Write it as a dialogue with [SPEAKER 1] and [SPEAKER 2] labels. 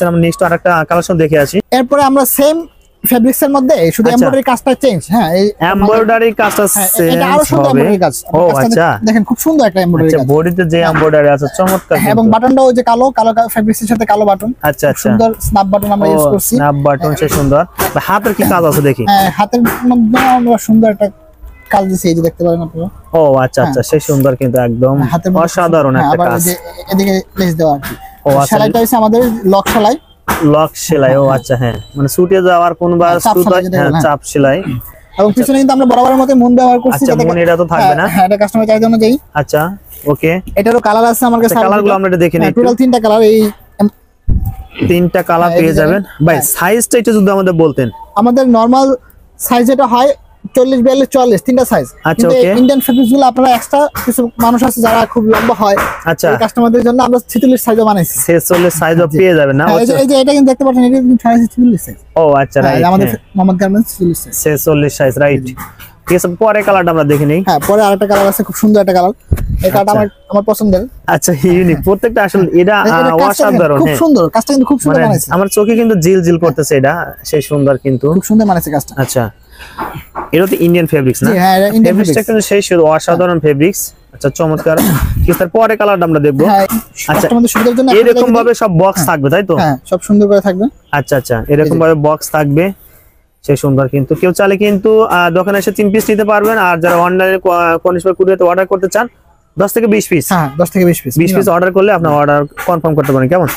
[SPEAKER 1] আমরা নেক্সট আরেকটা কালেকশন দেখে আসি।
[SPEAKER 2] এরপরে আমরা সেম ফেব্রিক্স এর মধ্যে শুধু এমব্রয়ডারি কাজটা চেঞ্জ। হ্যাঁ, এই
[SPEAKER 1] এমব্রয়ডারি কাজটা চেঞ্জ
[SPEAKER 2] এটা আরো সুন্দর এমব্রয়ডারি কাজ।
[SPEAKER 1] ও আচ্ছা,
[SPEAKER 2] দেখেন খুব সুন্দর একটা এমব্রয়ডারি কাজ।
[SPEAKER 1] আচ্ছা, বডিতে যে এমব্রয়ডারি আছে চমৎকার।
[SPEAKER 2] এবং বাটনটাও যে কালো কালো ফেব্রিক্স এর সাথে কালো বাটন।
[SPEAKER 1] আচ্ছা আচ্ছা,
[SPEAKER 2] সুন্দর স্ন্যাপ বাটন আমরা ইউজ করছি।
[SPEAKER 1] স্ন্যাপ বাটন সে সুন্দর। হাতের কি কাজ আছে দেখি।
[SPEAKER 2] হ্যাঁ, হাতের মধ্যে আমরা সুন্দর একটা কাজ দিয়েছি, এই যে দেখতে পারেন আপনারা।
[SPEAKER 1] ও আচ্ছা আচ্ছা, সেই সুন্দর কিন্তু একদম অসাধারণ একটা কাজ।
[SPEAKER 2] আবার এদিকে লেস দেওয়া আর কি।
[SPEAKER 1] ও আচ্ছা,
[SPEAKER 2] সেলাইটা হচ্ছে আমাদের লক সেলাই।
[SPEAKER 1] লক সেলাই। ও আচ্ছা, হ্যাঁ, মানে সুটে যাওয়ার কোনবার চাপ সেলাই।
[SPEAKER 2] এবং পিছনে কিন্তু আমরা বরাবরের মতো মুন ব্যবহার করছি।
[SPEAKER 1] আচ্ছা, মুন এটা তো থাকবে না।
[SPEAKER 2] হ্যাঁ, এটা কাস্টমার চাহিদা অনুযায়ী।
[SPEAKER 1] আচ্ছা, ওকে।
[SPEAKER 2] এটারও কালার আছে আমার কাছে।
[SPEAKER 1] কালারগুলো আমরা এটা দেখে নেই।
[SPEAKER 2] টোটাল 3টা কালার, এই
[SPEAKER 1] 3টা কালার পেয়ে যাবেন ভাই। সাইজটা একটু যদি আমাদের বলতেন।
[SPEAKER 2] আমাদের নরমাল সাইজ যেটা হয় 40 42 44 তিনটা সাইজ।
[SPEAKER 1] আচ্ছা, ওকে।
[SPEAKER 2] ইন্ডিয়ান ফেব্রিক্স গুলো আপনারা এক্সট্রা কিছু মানুষ আছে যারা খুব লম্বা হয়,
[SPEAKER 1] আচ্ছা,
[SPEAKER 2] এই কাস্টমারদের জন্য আমরা 46 সাইজও বানাইছি।
[SPEAKER 1] 46 সাইজও পেয়ে যাবেন না?
[SPEAKER 2] এই যে এটা কিন্তু দেখতে পাচ্ছেন, এটা কিন্তু 46 সাইজ।
[SPEAKER 1] ও আচ্ছা, রাইট।
[SPEAKER 2] আমাদের মোহাম্মদ গার্মেন্টস
[SPEAKER 1] 46 সাইজ, রাইট। ঠিক আছে, পরে কালারটা আমরা দেখে নেই।
[SPEAKER 2] হ্যাঁ, পরে আরেকটা কালার আছে, খুব সুন্দর একটা কালার। এই কালারটা আমার পছন্দের।
[SPEAKER 1] আচ্ছা, ইউনিক প্রত্যেকটা আসলে। এটা অসাধারণ,
[SPEAKER 2] খুব সুন্দর কাজটা, কিন্তু খুব সুন্দর বানাইছে।
[SPEAKER 1] আমার চোখে কিন্তু জিল জিল করতেছে। এটা সেই সুন্দর, কিন্তু
[SPEAKER 2] খুব সুন্দর বানাইছে কাজটা।
[SPEAKER 1] আচ্ছা, এটা তো ইন্ডিয়ান ফেব্রিক্স না?
[SPEAKER 2] হ্যাঁ, এটা ইন্ডিয়ান
[SPEAKER 1] ফেব্রিক্সটা কিন্তু সেই অসাধারণ ফেব্রিক্স। আচ্ছা, চমৎকার। পরে কালারটা আমরা দেখবো। আচ্ছা, এরকম ভাবে সব বক্স থাকবে, তাই তো?
[SPEAKER 2] হ্যাঁ, সব সুন্দর করে থাকবে।
[SPEAKER 1] আচ্ছা আচ্ছা, এরকম ভাবে বক্স থাকবে, সেই সুন্দর। কিন্তু কেউ চাইলে কিন্তু দোকানে এসে 3 পিস নিতে পারবেন। আর যারা অনলাইনে কনিষ্ঠ কুরিয়ারে অর্ডার করতে চান 10 থেকে 20 পিস।
[SPEAKER 2] হ্যাঁ, 10 থেকে 20 পিস।
[SPEAKER 1] 20 পিস অর্ডার করলে আপনি অর্ডার কনফার্ম করতে পারেন। কেমন?